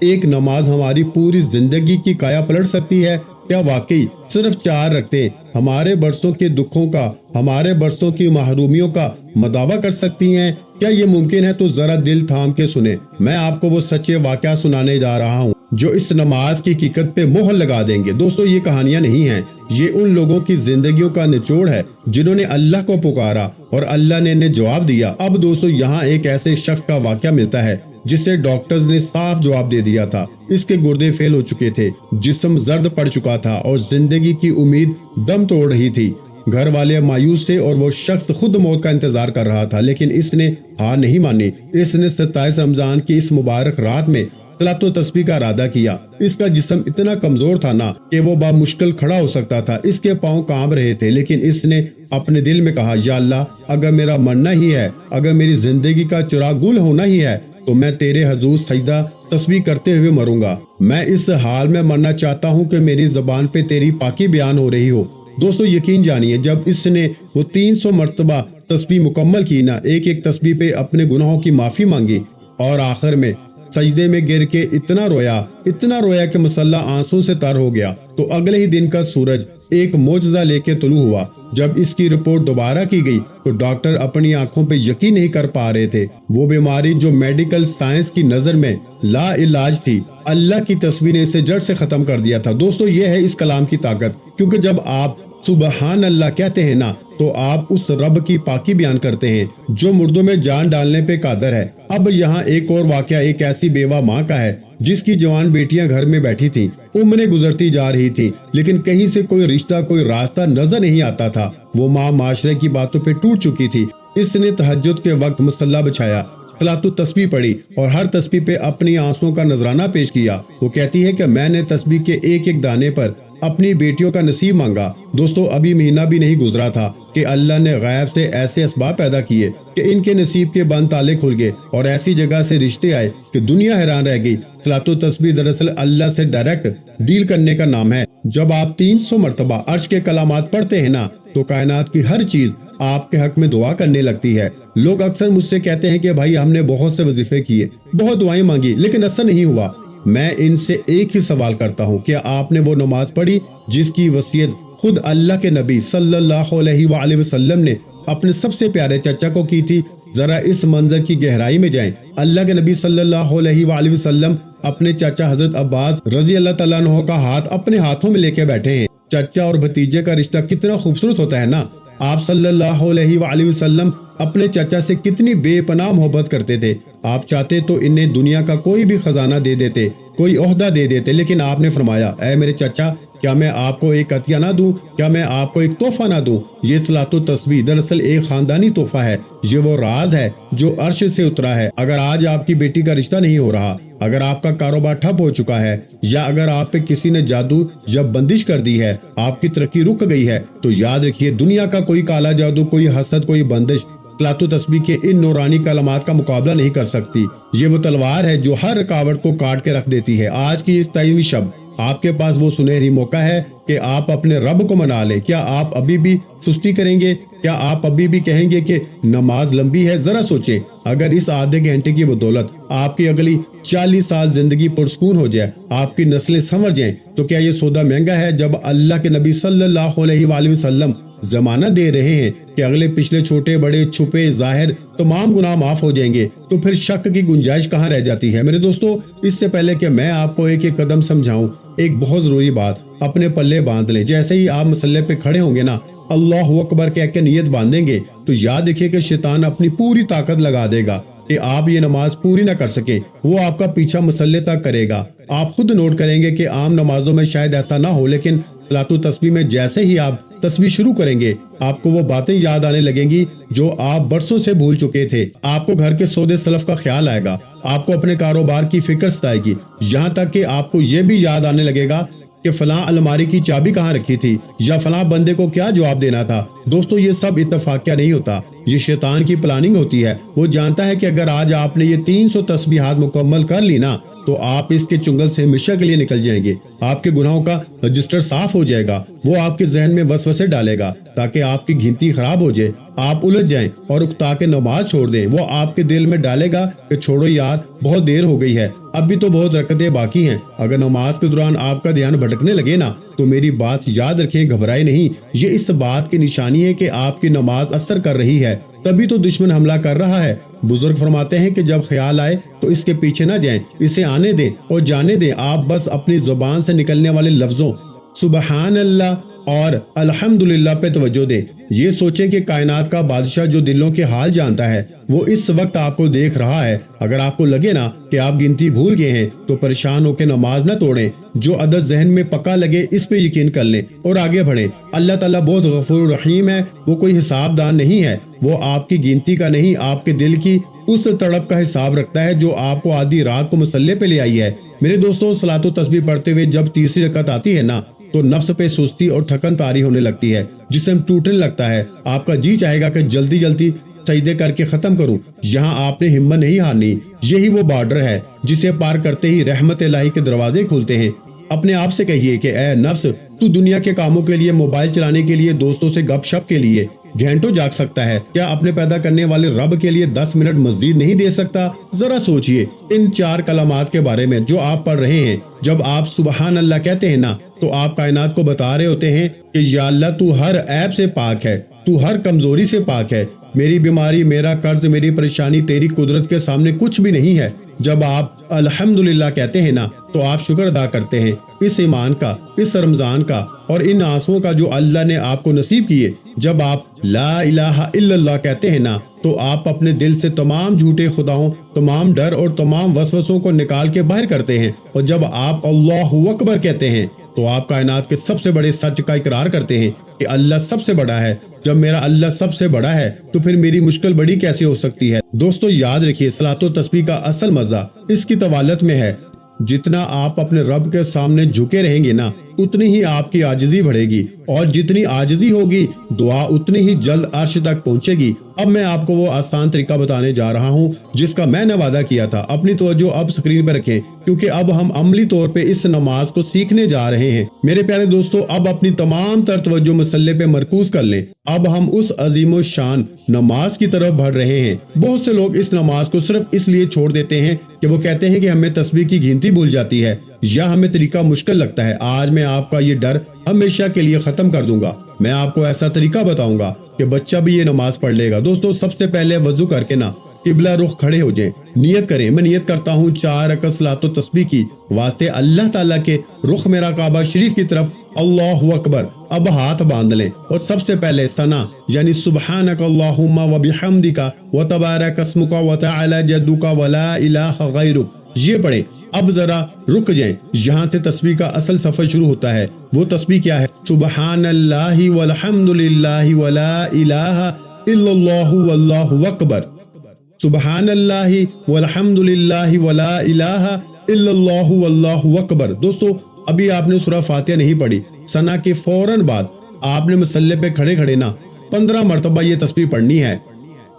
ایک نماز ہماری پوری زندگی کی کایا پلٹ سکتی ہے؟ کیا واقعی صرف 4 رکعتیں ہمارے برسوں کے دکھوں کا، ہمارے برسوں کی محرومیوں کا مداوع کر سکتی ہیں؟ کیا یہ ممکن ہے؟ تو ذرا دل تھام کے سنیں، میں آپ کو وہ سچے واقعہ سنانے جا رہا ہوں جو اس نماز کی حقیقت پہ مہر لگا دیں گے۔ دوستو یہ کہانیاں نہیں ہیں، یہ ان لوگوں کی زندگیوں کا نچوڑ ہے جنہوں نے اللہ کو پکارا اور اللہ نے انہیں جواب دیا۔ اب دوستو یہاں ایک ایسے شخص کا واقعہ ملتا ہے جسے ڈاکٹرز نے صاف جواب دے دیا تھا۔ اس کے گردے فیل ہو چکے تھے، جسم زرد پڑ چکا تھا اور زندگی کی امید دم توڑ رہی تھی۔ گھر والے مایوس تھے اور وہ شخص خود موت کا انتظار کر رہا تھا، لیکن اس نے ہار نہیں مانی۔ اس نے 27 رمضان کی اس مبارک رات میں صلاۃ و تسبیح کا ارادہ کیا۔ اس کا جسم اتنا کمزور تھا نا کہ وہ بامشکل کھڑا ہو سکتا تھا، اس کے پاؤں کانپ رہے تھے، لیکن اس نے اپنے دل میں کہا، یا اللہ اگر میرا مرنا ہی ہے، اگر میری زندگی کا چراغ گل ہونا ہی ہے تو میں تیرے حضور سجدہ تسبیح کرتے ہوئے مروں گا۔ میں اس حال میں مرنا چاہتا ہوں کہ میری زبان پہ تیری پاکی بیان ہو رہی ہو۔ دوستو یقین جانیے جب اس نے وہ 300 مرتبہ تسبیح مکمل کی نا، ایک ایک تسبیح پہ اپنے گناہوں کی معافی مانگی اور آخر میں سجدے میں گر کے اتنا رویا کہ مصلی آنسوں سے تر ہو گیا، تو اگلے ہی دن کا سورج ایک معجزہ لے کے طلوع ہوا۔ جب اس کی رپورٹ دوبارہ کی گئی تو ڈاکٹر اپنی آنکھوں پہ یقین نہیں کر پا رہے تھے۔ وہ بیماری جو میڈیکل سائنس کی نظر میں لا علاج تھی، اللہ کی تصویر نے اسے جڑ سے ختم کر دیا تھا۔ دوستو یہ ہے اس کلام کی طاقت، کیونکہ جب آپ سبحان اللہ کہتے ہیں نا تو آپ اس رب کی پاکی بیان کرتے ہیں جو مردوں میں جان ڈالنے پہ قادر ہے۔ اب یہاں ایک اور واقعہ ایک ایسی بیوہ ماں کا ہے جس کی جوان بیٹیاں گھر میں بیٹھی تھیں، عمریں گزرتی جا رہی تھی، لیکن کہیں سے کوئی رشتہ کوئی راستہ نظر نہیں آتا تھا۔ وہ ماں معاشرے کی باتوں پہ ٹوٹ چکی تھی۔ اس نے تہجد کے وقت مصلی بچھایا، صلاۃ التسبیح پڑھی اور ہر تسبیح پہ اپنی آنسوں کا نذرانہ پیش کیا۔ وہ کہتی ہے کہ میں نے تسبیح کے ایک ایک دانے پر اپنی بیٹیوں کا نصیب مانگا۔ دوستو ابھی مہینہ بھی نہیں گزرا تھا کہ اللہ نے غیب سے ایسے اسباب پیدا کیے کہ ان کے نصیب کے بند تالے کھل گئے اور ایسی جگہ سے رشتے آئے کہ دنیا حیران رہ گئی۔ صلاۃ التسبیح دراصل اللہ سے ڈائریکٹ ڈیل کرنے کا نام ہے۔ جب آپ 300 مرتبہ عرش کے کلمات پڑھتے ہیں نا تو کائنات کی ہر چیز آپ کے حق میں دعا کرنے لگتی ہے۔ لوگ اکثر مجھ سے کہتے ہیں کہ بھائی ہم نے بہت سے وظیفے کیے، بہت دعائیں مانگی، لیکن اثر نہیں ہوا۔ میں ان سے ایک ہی سوال کرتا ہوں، کیا آپ نے وہ نماز پڑھی جس کی وصیت خود اللہ کے نبی صلی اللہ علیہ وآلہ وسلم نے اپنے سب سے پیارے چچا کو کی تھی؟ ذرا اس منظر کی گہرائی میں جائیں۔ اللہ کے نبی صلی اللہ علیہ وآلہ وسلم اپنے چچا حضرت عباس رضی اللہ تعالیٰ عنہ کا ہاتھ اپنے ہاتھوں میں لے کے بیٹھے ہیں۔ چچا اور بھتیجے کا رشتہ کتنا خوبصورت ہوتا ہے نا۔ آپ صلی اللہ علیہ وآلہ وسلم اپنے چچا سے کتنی بے پناہ محبت کرتے تھے۔ آپ چاہتے تو انہیں دنیا کا کوئی بھی خزانہ دے دیتے، کوئی عہدہ دے دیتے، لیکن آپ نے فرمایا، اے میرے چچا کیا میں آپ کو ایک عطیہ نہ دوں؟ کیا میں آپ کو ایک تحفہ نہ دوں؟ یہ صلاۃ التسبیح دراصل ایک خاندانی تحفہ ہے۔ یہ وہ راز ہے جو عرش سے اترا ہے۔ اگر آج آپ کی بیٹی کا رشتہ نہیں ہو رہا، اگر آپ کا کاروبار ٹھپ ہو چکا ہے، یا اگر آپ پہ کسی نے جادو یا بندش کر دی ہے، آپ کی ترقی رک گئی ہے، تو یاد رکھیے دنیا کا کوئی کالا جادو، کوئی حسد، کوئی بندش صلاۃ التسبیح کے ان نورانی کلمات کا مقابلہ نہیں کر سکتی۔ یہ وہ تلوار ہے جو ہر رکاوٹ کو کاٹ کے رکھ دیتی ہے۔ آج کی اس 23ویں شب آپ کے پاس وہ سنہری موقع ہے کہ آپ اپنے رب کو منا لیں۔ کیا آپ ابھی بھی سستی کریں گے؟ کیا آپ ابھی بھی کہیں گے کہ نماز لمبی ہے؟ ذرا سوچیں، اگر اس آدھے گھنٹے کی بدولت آپ کی اگلی 40 سال زندگی پرسکون ہو جائے، آپ کی نسلیں سنور جائیں، تو کیا یہ سودا مہنگا ہے؟ جب اللہ کے نبی صلی اللہ علیہ وآلہ وسلم زمانہ دے رہے ہیں کہ اگلے پچھلے چھوٹے بڑے چھپے ظاہر تمام گناہ معاف ہو جائیں گے، تو پھر شک کی گنجائش کہاں رہ جاتی ہے؟ میرے دوستو اس سے پہلے کہ میں آپ کو ایک ایک قدم سمجھاؤں، ایک بہت ضروری بات اپنے پلے باندھ لیں۔ جیسے ہی آپ مسلح پہ کھڑے ہوں گے نا، اللہ اکبر کہہ کے نیت باندھیں گے، تو یاد رکھیے کہ شیطان اپنی پوری طاقت لگا دے گا کہ آپ یہ نماز پوری نہ کر سکیں۔ وہ آپ کا پیچھا مسلح تک کرے گا۔ آپ خود نوٹ کریں گے کہ عام نمازوں میں شاید ایسا نہ ہو، لیکن صلاۃ التسبیح میں جیسے ہی آپ تسبیح شروع کریں گے، آپ کو وہ باتیں یاد آنے لگیں گی جو آپ برسوں سے بھول چکے تھے۔ آپ کو گھر کے سودے سلف کا خیال آئے گا، آپ کو اپنے کاروبار کی فکر ستائے گی، یہاں تک کہ آپ کو یہ بھی یاد آنے لگے گا کہ فلاں الماری کی چابی کہاں رکھی تھی، یا فلاں بندے کو کیا جواب دینا تھا۔ دوستو یہ سب اتفاقیہ نہیں ہوتا، یہ شیطان کی پلاننگ ہوتی ہے۔ وہ جانتا ہے کہ اگر آج آپ نے یہ 300 تسبیحات مکمل کر لی نا، تو آپ اس کے چنگل سے ہمیشہ کے لیے نکل جائیں گے۔ آپ کے گناہوں کا رجسٹر صاف ہو جائے گا۔ وہ آپ کے ذہن میں وسوسے ڈالے گا تاکہ آپ کی گنتی خراب ہو جائے، آپ الجھ جائیں اور اکتا کے نماز چھوڑ دیں۔ وہ آپ کے دل میں ڈالے گا کہ چھوڑو یار، بہت دیر ہو گئی ہے، اب بھی تو بہت رکعتیں باقی ہیں۔ اگر نماز کے دوران آپ کا دھیان بھٹکنے لگے نا تو میری بات یاد رکھیں، گھبرائے نہیں۔ یہ اس بات کی نشانی ہے کہ آپ کی نماز اثر کر رہی ہے، تبھی تو دشمن حملہ کر رہا ہے۔ بزرگ فرماتے ہیں کہ جب خیال آئے تو اس کے پیچھے نہ جائیں، اسے آنے دیں اور جانے دیں۔ آپ بس اپنی زبان سے نکلنے والے لفظوں سبحان اللہ اور الحمدللہ پہ توجہ دیں۔ یہ سوچیں کہ کائنات کا بادشاہ جو دلوں کے حال جانتا ہے وہ اس وقت آپ کو دیکھ رہا ہے۔ اگر آپ کو لگے نا کہ آپ گنتی بھول گئے ہیں تو پریشان ہو کے نماز نہ توڑیں۔ جو عدد ذہن میں پکا لگے اس پہ یقین کر لیں اور آگے بڑھیں۔ اللہ تعالیٰ بہت غفور رحیم ہے، وہ کوئی حساب دان نہیں ہے، وہ آپ کی گنتی کا نہیں، آپ کے دل کی اس تڑپ کا حساب رکھتا ہے جو آپ کو آدھی رات کو مصلے پہ لے آئی ہے۔ میرے دوستوں، صلاۃ و تسبیح پڑھتے ہوئے جب تیسری رکعت آتی ہے نا تو نفس پہ سستی اور تھکن طاری ہونے لگتی ہے، جسم ٹوٹنے لگتا ہے۔ آپ کا جی چاہے گا کہ جلدی جلدی سجدے کر کے ختم کروں۔ یہاں آپ نے ہمت نہیں ہارنی، یہی وہ بارڈر ہے جسے پار کرتے ہی رحمت الہی کے دروازے کھلتے ہیں۔ اپنے آپ سے کہیے کہ اے نفس، تو دنیا کے کاموں کے لیے، موبائل چلانے کے لیے، دوستوں سے گپ شپ کے لیے گھنٹوں جاگ سکتا ہے، کیا اپنے پیدا کرنے والے رب کے لیے 10 منٹ مزید نہیں دے سکتا؟ ذرا سوچئے ان 4 کلمات کے بارے میں جو آپ پڑھ رہے ہیں۔ جب آپ سبحان اللہ کہتے ہیں نا تو آپ کائنات کو بتا رہے ہوتے ہیں کہ یا اللہ تو ہر عیب سے پاک ہے، تو ہر کمزوری سے پاک ہے، میری بیماری، میرا قرض، میری پریشانی تیری قدرت کے سامنے کچھ بھی نہیں ہے۔ جب آپ الحمدللہ کہتے ہیں نا تو آپ شکر ادا کرتے ہیں اس ایمان کا، اس رمضان کا اور ان آنسوؤں کا جو اللہ نے آپ کو نصیب کیے۔ جب آپ لا الہ الا اللہ کہتے ہیں نا تو آپ اپنے دل سے تمام جھوٹے خداؤں، تمام ڈر اور تمام وسوسوں کو نکال کے باہر کرتے ہیں۔ اور جب آپ اللہ اکبر کہتے ہیں تو آپ کائنات کے سب سے بڑے سچ کا اقرار کرتے ہیں کہ اللہ سب سے بڑا ہے۔ جب میرا اللہ سب سے بڑا ہے تو پھر میری مشکل بڑی کیسے ہو سکتی ہے؟ دوستو یاد رکھیے، صلاۃ و تسبیح کا اصل مزہ اس کی طوالت میں ہے۔ جتنا آپ اپنے رب کے سامنے جھکے رہیں گے نا اتنی ہی آپ کی عاجزی بڑھے گی، اور جتنی عاجزی ہوگی دعا اتنی ہی جلد عرش تک پہنچے گی۔ اب میں آپ کو وہ آسان طریقہ بتانے جا رہا ہوں جس کا میں نے وعدہ کیا تھا۔ اپنی توجہ اب اسکرین پہ رکھیں کیونکہ اب ہم عملی طور پہ اس نماز کو سیکھنے جا رہے ہیں۔ میرے پیارے دوستو، اب اپنی تمام تر توجہ مصلے پہ مرکوز کر لیں۔ اب ہم اس عظیم الشان نماز کی طرف بڑھ رہے ہیں۔ بہت سے لوگ اس نماز کو صرف اس لیے چھوڑ دیتے ہیں کہ وہ کہتے ہیں کہ ہمیں تسبیح کی گنتی بھول جاتی ہے یا ہمیں طریقہ مشکل لگتا ہے۔ آج میں آپ کا یہ ڈر ہمیشہ کے لیے ختم کر دوں گا۔ میں آپ کو ایسا طریقہ بتاؤں گا کہ بچہ بھی یہ نماز پڑھ لے گا۔ دوستو، سب سے پہلے وضو کر کے نا قبلہ رخ کھڑے ہو جائیں، نیت کریں۔ میں نیت کرتا ہوں 4 رکعت صلاۃ و تسبیح کی واسطے اللہ تعالیٰ کے رخ میرا کعبہ شریف کی طرف، اللہ اکبر۔ اب ہاتھ باندھ لیں اور سب سے پہلے ثنا یعنی سبحانک اللہم و بحمدک و تبارک اسمک و تعالی جدک و لا الہ غیرک یہ پڑھیں۔ اب ذرا رک جائیں، یہاں سے تسبیح کا اصل سفر شروع ہوتا ہے۔ وہ تسبیح کیا ہے؟ سبحان اللہ والحمدللہ ولا الہ الا اللہ واللہ اکبر، سبحان اللہ والحمدللہ ولا الہ الا اللہ واللہ اکبر۔ دوستو، ابھی آپ نے سورہ فاتحہ نہیں پڑھی، ثنا کے فوراً بعد آپ نے مصلے پہ کھڑے کھڑے نا 15 مرتبہ یہ تسبیح پڑھنی ہے،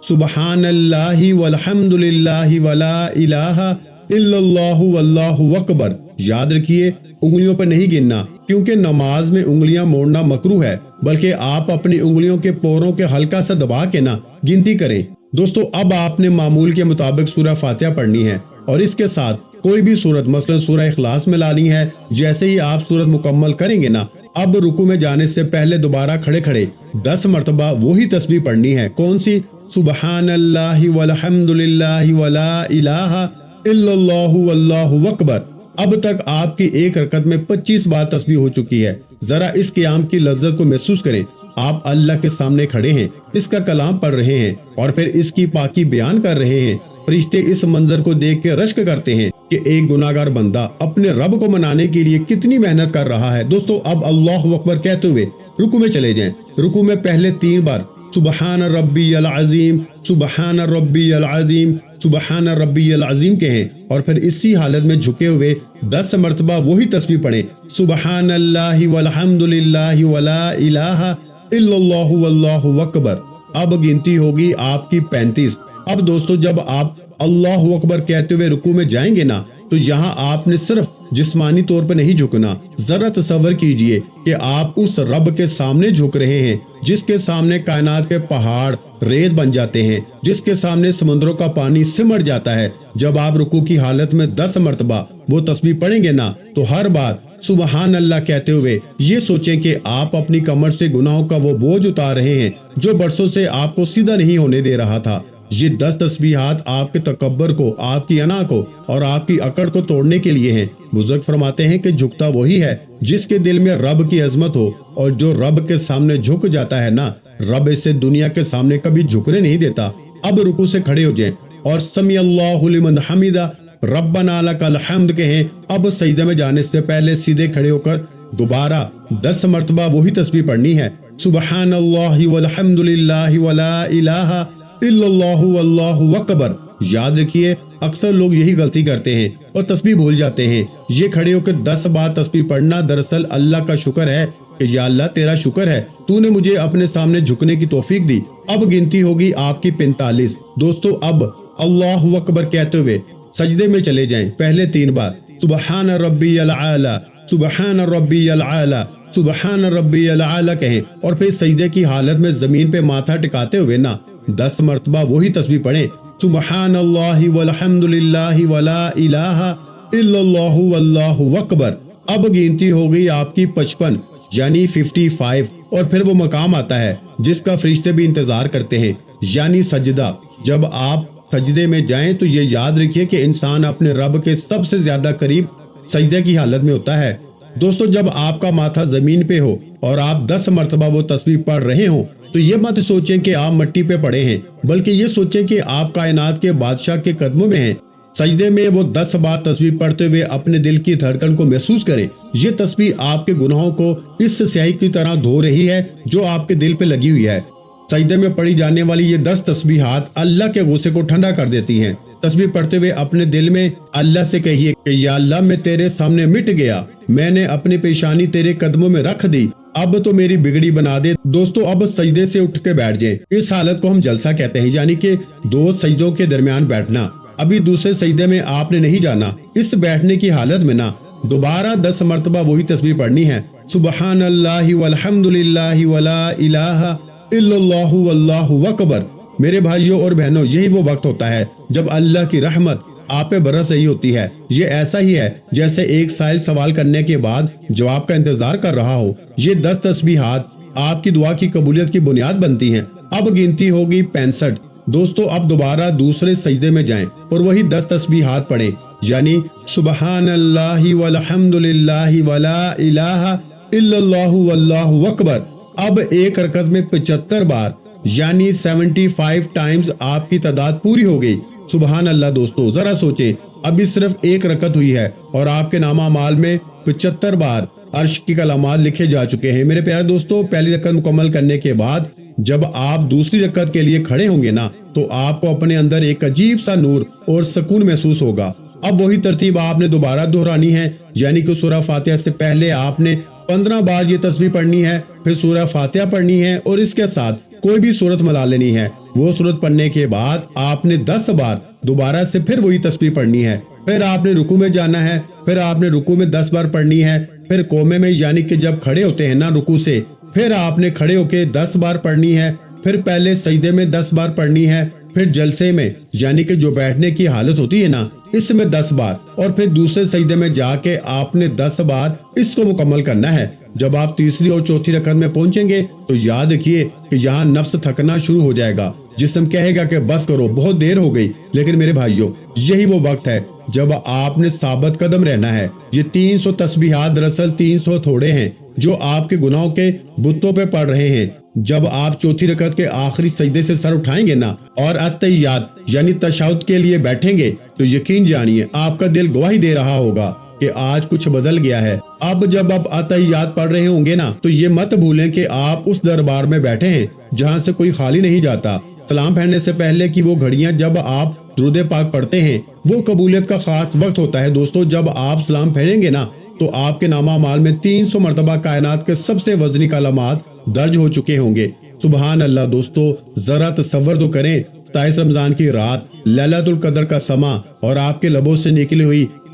سبحان اللہ والحمدللہ ولا الہ الا اللہ واللہ اکبر۔ یاد رکھیے، انگلیوں پر نہیں گننا کیونکہ نماز میں انگلیاں موڑنا مکروہ ہے، بلکہ آپ اپنی انگلیوں کے پوروں کے ہلکا سا دبا کے نا گنتی کریں۔ دوستو، اب آپ نے معمول کے مطابق سورہ فاتحہ پڑھنی ہے اور اس کے ساتھ کوئی بھی سورت، مثلا سورہ اخلاص میں لانی ہے۔ جیسے ہی آپ سورت مکمل کریں گے نا، اب رکوع میں جانے سے پہلے دوبارہ کھڑے کھڑے 10 مرتبہ وہی تسبیح پڑھنی ہے۔ کون سی؟ سبحان اللہ والحمدللہ ولا الہ الا اللہ واللہ اکبر۔ اب تک آپ کی ایک رکعت میں 25 بار تسبیح ہو چکی ہے۔ ذرا اس قیام کی لذت کو محسوس کریں۔ آپ اللہ کے سامنے کھڑے ہیں، اس کا کلام پڑھ رہے ہیں اور پھر اس کی پاکی بیان کر رہے ہیں۔ فرشتے اس منظر کو دیکھ کے رشک کرتے ہیں کہ ایک گناہگار بندہ اپنے رب کو منانے کے لیے کتنی محنت کر رہا ہے۔ دوستو، اب اللہ اکبر کہتے ہوئے رکوع میں چلے جائیں۔ رکوع میں پہلے 3 بار سبحان ربی العظیم، سبحان ربی العظیم، سبحان ربی العظیم کہیں اور پھر اسی حالت میں جھکے ہوئے 10 مرتبہ وہی تسبیح پڑھیں، سبحان اللہ والحمدللہ ولا الہ الا اللہ واللہ اکبر۔ اب گنتی ہوگی آپ کی 35۔ اب دوستو، جب آپ اللہ اکبر کہتے ہوئے رکوع میں جائیں گے نا تو یہاں آپ نے صرف جسمانی طور پر نہیں جھکنا، ذرا تصور کیجئے کہ آپ اس رب کے سامنے جھک رہے ہیں جس کے سامنے کائنات کے پہاڑ ریت بن جاتے ہیں، جس کے سامنے سمندروں کا پانی سمٹ جاتا ہے۔ جب آپ رکوع کی حالت میں 10 مرتبہ وہ تسبیح پڑھیں گے نا، تو ہر بار سبحان اللہ کہتے ہوئے یہ سوچیں کہ آپ اپنی کمر سے گناہوں کا وہ بوجھ اتار رہے ہیں جو برسوں سے آپ کو سیدھا نہیں ہونے دے رہا تھا۔ یہ 10 تسبیحات آپ کے تکبر کو، آپ کی انا کو اور آپ کی اکڑ کو توڑنے کے لیے ہیں۔ بزرگ فرماتے ہیں کہ جھکتا وہی ہے جس کے دل میں رب کی عظمت ہو، اور جو رب کے سامنے جھک جاتا ہے نا، رب اسے دنیا کے سامنے کبھی جھکنے نہیں دیتا۔ اب رکوع سے کھڑے ہو جائیں اور سمی اللہ لمن حمیدہ ربنا لک الحمد کہیں۔ اب سجدے میں جانے سے پہلے سیدھے کھڑے ہو کر دوبارہ 10 مرتبہ وہی تسبیح پڑھنی ہے، سبحان اللہ والحمد للہ ولا الہ الا اللہ واللہ اکبر۔ یاد رکھیے اکثر لوگ یہی غلطی کرتے ہیں اور تسبیح بھول جاتے ہیں۔ یہ کھڑے ہو کے 10 بار تسبیح پڑھنا دراصل اللہ کا شکر ہے کہ یا اللہ تیرا شکر ہے، تو نے مجھے اپنے سامنے جھکنے کی توفیق دی۔ اب گنتی ہوگی آپ کی 45۔ دوستو اب اللہ اکبر کہتے ہوئے سجدے میں چلے جائیں۔ پہلے 3 بار سبحان ربی العالی، سبحان ربی العالی، سبحان ربی العالی کہیں، اور پھر سجدے کی حالت میں زمین پہ ماتھا ٹکاتے ہوئے نا 10 مرتبہ وہی تسبیح پڑھیں، سبحان اللہ والحمد للہ ولا الہ الا اللہ واللہ اکبر۔ اب گنتی ہو گئی آپ کی 55 یعنی 55، اور پھر وہ مقام آتا ہے جس کا فرشتے بھی انتظار کرتے ہیں، یعنی سجدہ۔ جب آپ سجدے میں جائیں تو یہ یاد رکھیے کہ انسان اپنے رب کے سب سے زیادہ قریب سجدے کی حالت میں ہوتا ہے۔ دوستو جب آپ کا ماتھا زمین پہ ہو اور آپ 10 مرتبہ وہ تسبیح پڑھ رہے ہوں تو یہ مت سوچیں کہ آپ مٹی پہ پڑے ہیں، بلکہ یہ سوچیں کہ آپ کائنات کے بادشاہ کے قدموں میں ہیں۔ سجدے میں وہ 10 بار تسبیح پڑھتے ہوئے اپنے دل کی دھڑکن کو محسوس کریں۔ یہ تسبیح آپ کے گناہوں کو اس سیاہی کی طرح دھو رہی ہے جو آپ کے دل پہ لگی ہوئی ہے۔ سجدے میں پڑھی جانے والی یہ 10 تسبیحات اللہ کے غصے کو ٹھنڈا کر دیتی ہیں۔ تسبیح پڑھتے ہوئے اپنے دل میں اللہ سے کہیے کہ یا اللہ میں تیرے سامنے مٹ گیا، میں نے اپنی پیشانی تیرے قدموں میں رکھ دی، اب تو میری بگڑی بنا دے۔ دوستو اب سجدے سے اٹھ کے بیٹھ جائیں۔ اس حالت کو ہم جلسہ کہتے ہیں، یعنی کہ 2 سجدوں کے درمیان بیٹھنا۔ ابھی دوسرے سجدے میں آپ نے نہیں جانا۔ اس بیٹھنے کی حالت میں نا دوبارہ 10 مرتبہ وہی تسبیح پڑھنی ہے، سبحان اللہ والحمد للہ ولا الہ الا اللہ واللہ اکبر۔ میرے بھائیوں اور بہنوں، یہی وہ وقت ہوتا ہے جب اللہ کی رحمت آپ پہ برس رہی ہوتی ہے۔ یہ ایسا ہی ہے جیسے ایک سائل سوال کرنے کے بعد جواب کا انتظار کر رہا ہو۔ یہ 10 تسبیحات آپ کی دعا کی قبولیت کی بنیاد بنتی ہیں۔ اب گنتی ہوگی 65۔ دوستو اب دوبارہ دوسرے سجدے میں جائیں اور وہی 10 تسبیحات پڑھیں، یعنی سبحان اللہ والحمد للہ ولا الہ الا اللہ واللہ اکبر۔ اب ایک رکعت میں 75 بار یعنی 75 ٹائمز آپ کی تعداد پوری ہو گئی۔ سبحان اللہ۔ دوستو ذرا سوچیں، ابھی صرف ایک رکعت ہوئی ہے اور آپ کے نامہ اعمال میں 75 بار عرش کی کلمات لکھے جا چکے ہیں۔ میرے پیارے دوستو، پہلی رکعت مکمل کرنے کے بعد جب آپ دوسری رکعت کے لیے کھڑے ہوں گے نا تو آپ کو اپنے اندر ایک عجیب سا نور اور سکون محسوس ہوگا۔ اب وہی ترتیب آپ نے دوبارہ دہرانی ہے، یعنی کہ سورہ فاتحہ سے پہلے آپ نے 15 بار یہ تسبیح پڑھنی ہے، پھر سورہ فاتحہ پڑھنی ہے اور اس کے ساتھ کوئی بھی سورت ملا لینی ہے۔ وہ سورت پڑھنے کے بعد آپ نے 10 بار دوبارہ سے پھر وہی تسبیح پڑھنی ہے۔ پھر آپ نے رکوع میں جانا ہے، پھر آپ نے رکوع میں 10 بار پڑھنی ہے، پھر قومے میں یعنی کہ جب کھڑے ہوتے ہیں نا رکوع سے، پھر آپ نے کھڑے ہو کے 10 بار پڑھنی ہے، پھر پہلے سجدے میں 10 بار پڑھنی ہے، پھر جلسے میں یعنی کہ جو بیٹھنے کی حالت ہوتی ہے نا اس میں 10 بار، اور پھر دوسرے سجدے میں جا کے آپ نے 10 بار اس کو مکمل کرنا ہے۔ جب آپ تیسری اور چوتھی رکعت میں پہنچیں گے تو یاد رکھیے کہ یہاں نفس تھکنا شروع ہو جائے گا، جسم کہے گا کہ بس کرو، بہت دیر ہو گئی۔ لیکن میرے بھائیوں، یہی وہ وقت ہے جب آپ نے ثابت قدم رہنا ہے۔ یہ 300 تسبیحات دراصل 300 تھوڑے ہیں جو آپ کے گناہوں کے بتوں پہ پڑ رہے ہیں۔ جب آپ چوتھی رکعت کے آخری سجدے سے سر اٹھائیں گے نا اور اتحیات یعنی تشہد کے لیے بیٹھیں گے تو یقین جانیے آپ کا دل گواہی دے رہا ہوگا کہ آج کچھ بدل گیا ہے۔ اب جب آپ اتحیات پڑھ رہے ہوں گے نا تو یہ مت بھولیں کہ آپ اس دربار میں بیٹھے ہیں جہاں سے کوئی خالی نہیں جاتا۔ سلام پھیرنے سے پہلے کی وہ گھڑیاں جب آپ درود پاک پڑھتے ہیں وہ قبولیت کا خاص وقت ہوتا ہے۔ دوستو جب آپ سلام پھیریں گے نا تو آپ کے نامہ اعمال میں 300 مرتبہ کائنات کے سب سے وزنی کلمات درج ہو چکے ہوں گے۔ سبحان اللہ۔ دوستو ذرا تصور تو کریں، 27 رمضان کی رات، لیلۃ القدر کا سما اور آپ کے لبوں سے نکلی ہوئی